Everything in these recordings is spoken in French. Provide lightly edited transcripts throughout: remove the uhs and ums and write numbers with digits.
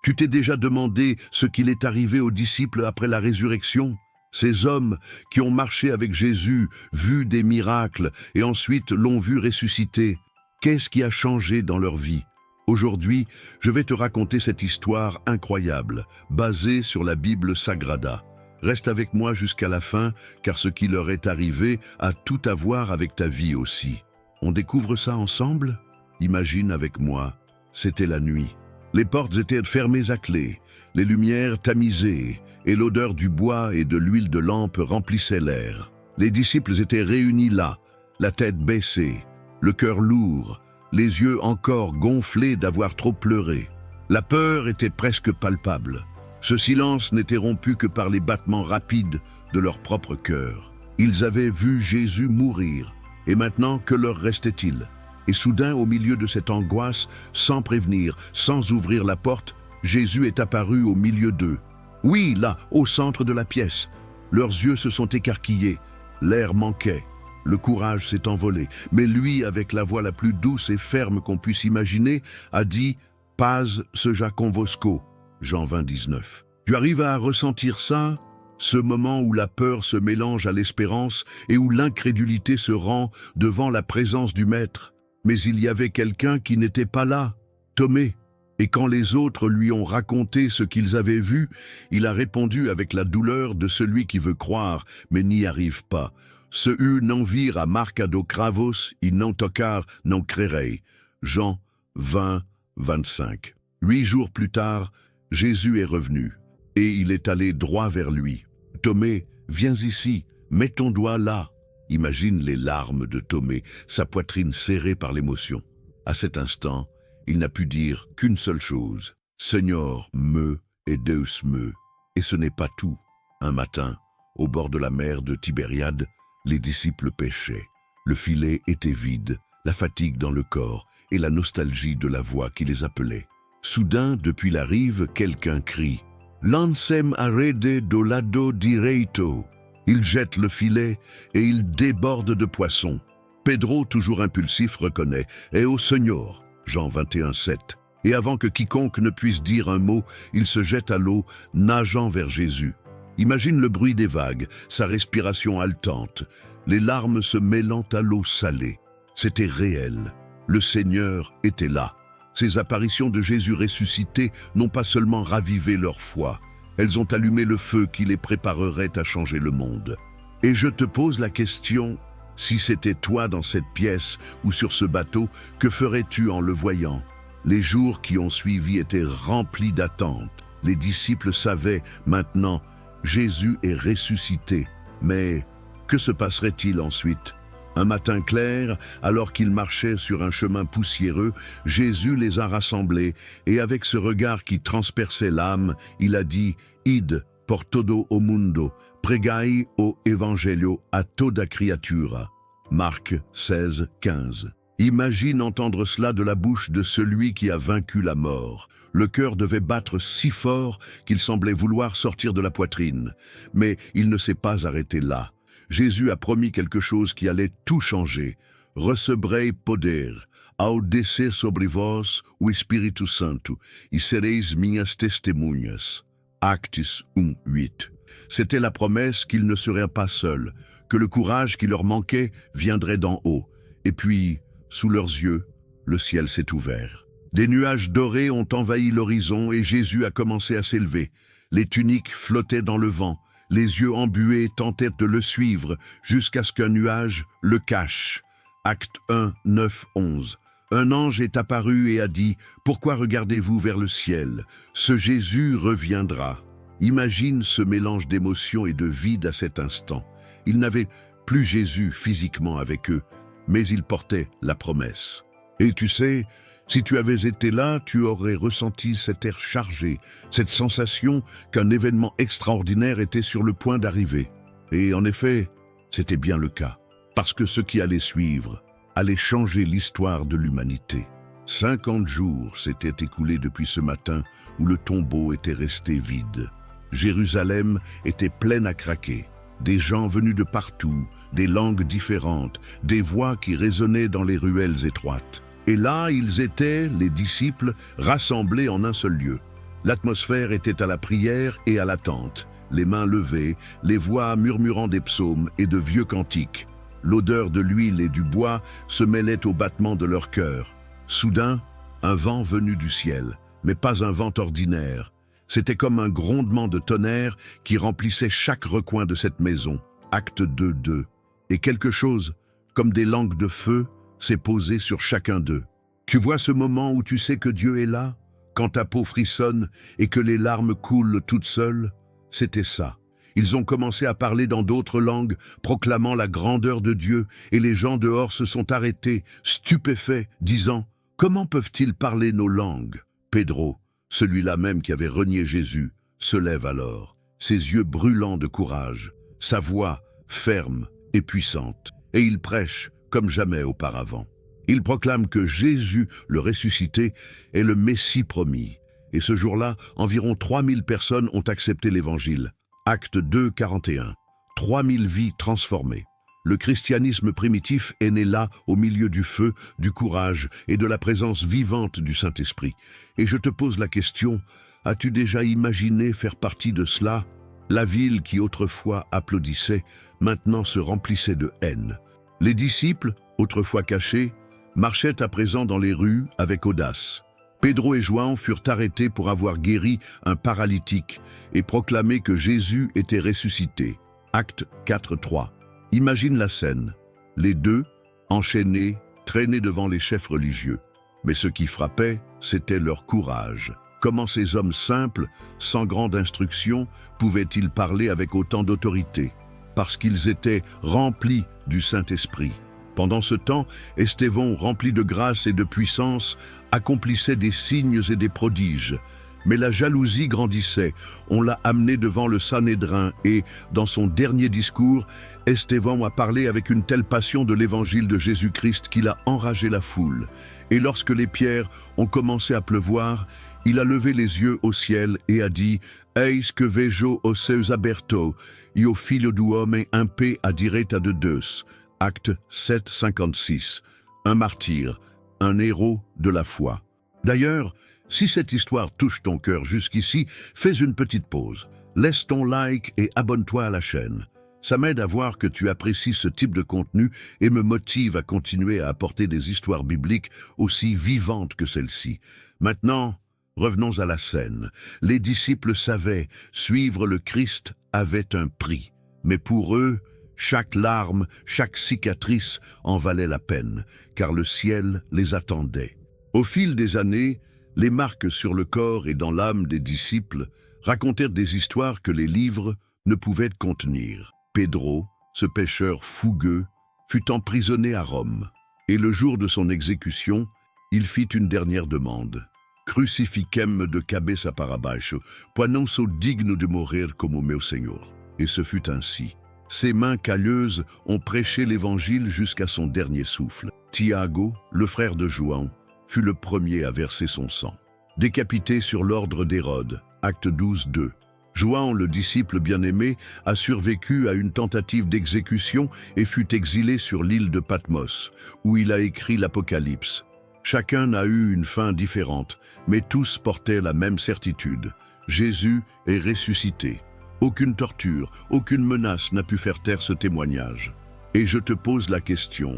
Tu t'es déjà demandé ce qu'il est arrivé aux disciples après la résurrection? Ces hommes qui ont marché avec Jésus, vu des miracles et ensuite l'ont vu ressusciter. Qu'est-ce qui a changé dans leur vie? Aujourd'hui, je vais te raconter cette histoire incroyable, basée sur la Bible Sagrada. Reste avec moi jusqu'à la fin, car ce qui leur est arrivé a tout à voir avec ta vie aussi. On découvre ça ensemble? Imagine avec moi, c'était la nuit. Les portes étaient fermées à clé, les lumières tamisées, et l'odeur du bois et de l'huile de lampe remplissait l'air. Les disciples étaient réunis là, la tête baissée, le cœur lourd, les yeux encore gonflés d'avoir trop pleuré. La peur était presque palpable. Ce silence n'était rompu que par les battements rapides de leur propre cœur. Ils avaient vu Jésus mourir, et maintenant que leur restait-il? Et soudain, au milieu de cette angoisse, sans prévenir, sans ouvrir la porte, Jésus est apparu au milieu d'eux. Oui, là, au centre de la pièce. Leurs yeux se sont écarquillés, l'air manquait. Le courage s'est envolé, mais lui, avec la voix la plus douce et ferme qu'on puisse imaginer, a dit « Paz seja convosco » Jean 20, 19. Tu arrives à ressentir ça? Ce moment où la peur se mélange à l'espérance et où l'incrédulité se rend devant la présence du Maître. Mais il y avait quelqu'un qui n'était pas là, Thomé. Et quand les autres lui ont raconté ce qu'ils avaient vu, il a répondu avec la douleur de celui qui veut croire, mais n'y arrive pas. Ce non vir a marcado cravos y non tocar non crerei. Jean 20, 25. 8 jours plus tard, Jésus est revenu, et il est allé droit vers lui. Thomé, viens ici, mets ton doigt là. Imagine les larmes de Thomé, sa poitrine serrée par l'émotion. À cet instant, il n'a pu dire qu'une seule chose. Seigneur me et Deus me. Et ce n'est pas tout. Un matin, au bord de la mer de Tibériade, les disciples pêchaient. Le filet était vide, la fatigue dans le corps et la nostalgie de la voix qui les appelait. Soudain, depuis la rive, quelqu'un crie « Lancem arrede do lado direito ». Il jette le filet et il déborde de poissons. Pedro, toujours impulsif, reconnaît « Eh au Seigneur » Jean 21, 7. Et avant que quiconque ne puisse dire un mot, il se jette à l'eau, nageant vers Jésus. Imagine le bruit des vagues, sa respiration haletante, les larmes se mêlant à l'eau salée. C'était réel. Le Seigneur était là. Ces apparitions de Jésus ressuscité n'ont pas seulement ravivé leur foi, elles ont allumé le feu qui les préparerait à changer le monde. Et je te pose la question, si c'était toi dans cette pièce ou sur ce bateau, que ferais-tu en le voyant? Les jours qui ont suivi étaient remplis d'attentes. Les disciples savaient maintenant, Jésus est ressuscité. Mais que se passerait-il ensuite? Un matin clair, alors qu'ils marchaient sur un chemin poussiéreux, Jésus les a rassemblés et avec ce regard qui transperçait l'âme, il a dit « Id por todo o mundo, pregai o evangelio a toda criatura ». Marc 16, 15. Imagine entendre cela de la bouche de celui qui a vaincu la mort. Le cœur devait battre si fort qu'il semblait vouloir sortir de la poitrine. Mais il ne s'est pas arrêté là. Jésus a promis quelque chose qui allait tout changer. « Recebrei poder, ao descer sobre vós o Espírito Santo, e sereis minhas testemunhas. » Actes 1, 8. C'était la promesse qu'ils ne seraient pas seuls, que le courage qui leur manquait viendrait d'en haut. Et puis, sous leurs yeux, le ciel s'est ouvert. Des nuages dorés ont envahi l'horizon et Jésus a commencé à s'élever. Les tuniques flottaient dans le vent. Les yeux embués tentaient de le suivre jusqu'à ce qu'un nuage le cache. Acte 1, 9, 11. Un ange est apparu et a dit « Pourquoi regardez-vous vers le ciel? Ce Jésus reviendra. » Imagine ce mélange d'émotions et de vide à cet instant. Ils n'avaient plus Jésus physiquement avec eux, mais ils portaient la promesse. Et tu sais, si tu avais été là, tu aurais ressenti cet air chargé, cette sensation qu'un événement extraordinaire était sur le point d'arriver. Et en effet, c'était bien le cas, parce que ce qui allait suivre allait changer l'histoire de l'humanité. 50 jours s'étaient écoulés depuis ce matin où le tombeau était resté vide. Jérusalem était pleine à craquer. Des gens venus de partout, des langues différentes, des voix qui résonnaient dans les ruelles étroites. Et là, ils étaient, les disciples, rassemblés en un seul lieu. L'atmosphère était à la prière et à l'attente, les mains levées, les voix murmurant des psaumes et de vieux cantiques. L'odeur de l'huile et du bois se mêlait au battement de leur cœur. Soudain, un vent venu du ciel, mais pas un vent ordinaire. C'était comme un grondement de tonnerre qui remplissait chaque recoin de cette maison. Acte 2:2. Et quelque chose, comme des langues de feu, s'est posé sur chacun d'eux. Tu vois ce moment où tu sais que Dieu est là, quand ta peau frissonne et que les larmes coulent toutes seules? C'était ça. Ils ont commencé à parler dans d'autres langues, proclamant la grandeur de Dieu, et les gens dehors se sont arrêtés, stupéfaits, disant « Comment peuvent-ils parler nos langues ?» Pedro, celui-là même qui avait renié Jésus, se lève alors, ses yeux brûlants de courage, sa voix ferme et puissante, et il prêche comme jamais auparavant. Il proclame que Jésus, le ressuscité, est le Messie promis. Et ce jour-là, environ 3000 personnes ont accepté l'Évangile. Acte 2:41. 3000 vies transformées. Le christianisme primitif est né là, au milieu du feu, du courage et de la présence vivante du Saint-Esprit. Et je te pose la question, as-tu déjà imaginé faire partie de cela? La ville qui autrefois applaudissait, maintenant se remplissait de haine. Les disciples, autrefois cachés, marchaient à présent dans les rues avec audace. Pedro et João furent arrêtés pour avoir guéri un paralytique et proclamé que Jésus était ressuscité. Acte 4:3. Imagine la scène. Les deux, enchaînés, traînaient devant les chefs religieux. Mais ce qui frappait, c'était leur courage. Comment ces hommes simples, sans grande instruction, pouvaient-ils parler avec autant d'autorité? Parce qu'ils étaient remplis du Saint-Esprit. Pendant ce temps, Estévon, rempli de grâce et de puissance, accomplissait des signes et des prodiges. Mais la jalousie grandissait. On l'a amené devant le Sanhédrin et, dans son dernier discours, Estévon a parlé avec une telle passion de l'évangile de Jésus-Christ qu'il a enragé la foule. Et lorsque les pierres ont commencé à pleuvoir, il a levé les yeux au ciel et a dit « Eis que vejo os seus aberto, e o filho do homem em pé à direita de Deus ». Acte 7:56. Un martyr, un héros de la foi. D'ailleurs, si cette histoire touche ton cœur jusqu'ici, fais une petite pause. Laisse ton like et abonne-toi à la chaîne. Ça m'aide à voir que tu apprécies ce type de contenu et me motive à continuer à apporter des histoires bibliques aussi vivantes que celle-ci. Maintenant, revenons à la scène. Les disciples savaient, suivre le Christ avait un prix. Mais pour eux, chaque larme, chaque cicatrice en valait la peine, car le ciel les attendait. Au fil des années, les marques sur le corps et dans l'âme des disciples racontèrent des histoires que les livres ne pouvaient contenir. Pedro, ce pécheur fougueux, fut emprisonné à Rome, et le jour de son exécution, il fit une dernière demande. Crucifiquem de cabeça para baixo, pois não sou digno de morrer como meu Senhor. Et ce fut ainsi. Ses mains calleuses ont prêché l'Évangile jusqu'à son dernier souffle. Tiago, le frère de João, fut le premier à verser son sang. Décapité sur l'ordre d'Hérode, acte 12:2. João, le disciple bien-aimé, a survécu à une tentative d'exécution et fut exilé sur l'île de Patmos, où il a écrit l'Apocalypse. Chacun a eu une fin différente, mais tous portaient la même certitude. Jésus est ressuscité. Aucune torture, aucune menace n'a pu faire taire ce témoignage. Et je te pose la question,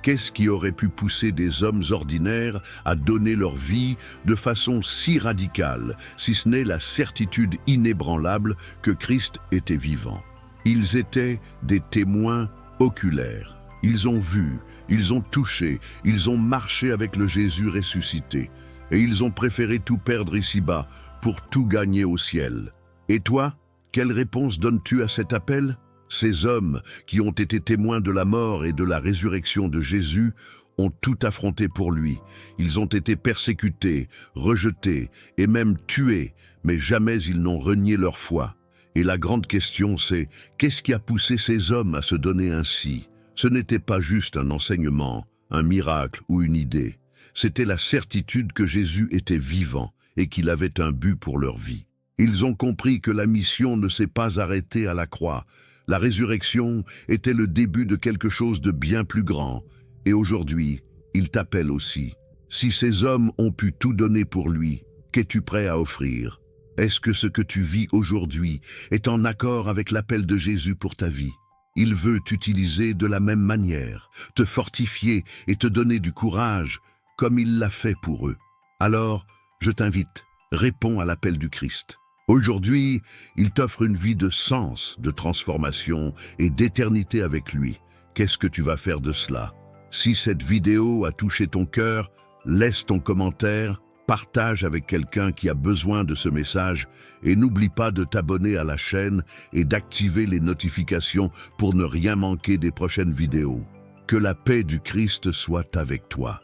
qu'est-ce qui aurait pu pousser des hommes ordinaires à donner leur vie de façon si radicale, si ce n'est la certitude inébranlable que Christ était vivant? Ils étaient des témoins oculaires. Ils ont vu, ils ont touché, ils ont marché avec le Jésus ressuscité. Et ils ont préféré tout perdre ici-bas pour tout gagner au ciel. Et toi, quelle réponse donnes-tu à cet appel? Ces hommes qui ont été témoins de la mort et de la résurrection de Jésus ont tout affronté pour lui. Ils ont été persécutés, rejetés et même tués, mais jamais ils n'ont renié leur foi. Et la grande question c'est, qu'est-ce qui a poussé ces hommes à se donner ainsi? Ce n'était pas juste un enseignement, un miracle ou une idée. C'était la certitude que Jésus était vivant et qu'il avait un but pour leur vie. Ils ont compris que la mission ne s'est pas arrêtée à la croix. La résurrection était le début de quelque chose de bien plus grand. Et aujourd'hui, ils t'appellent aussi. Si ces hommes ont pu tout donner pour lui, qu'es-tu prêt à offrir? Est-ce que ce que tu vis aujourd'hui est en accord avec l'appel de Jésus pour ta vie? Il veut t'utiliser de la même manière, te fortifier et te donner du courage, comme il l'a fait pour eux. Alors, je t'invite, réponds à l'appel du Christ. Aujourd'hui, il t'offre une vie de sens, de transformation et d'éternité avec lui. Qu'est-ce que tu vas faire de cela? Si cette vidéo a touché ton cœur, laisse ton commentaire, partage avec quelqu'un qui a besoin de ce message et n'oublie pas de t'abonner à la chaîne et d'activer les notifications pour ne rien manquer des prochaines vidéos. Que la paix du Christ soit avec toi.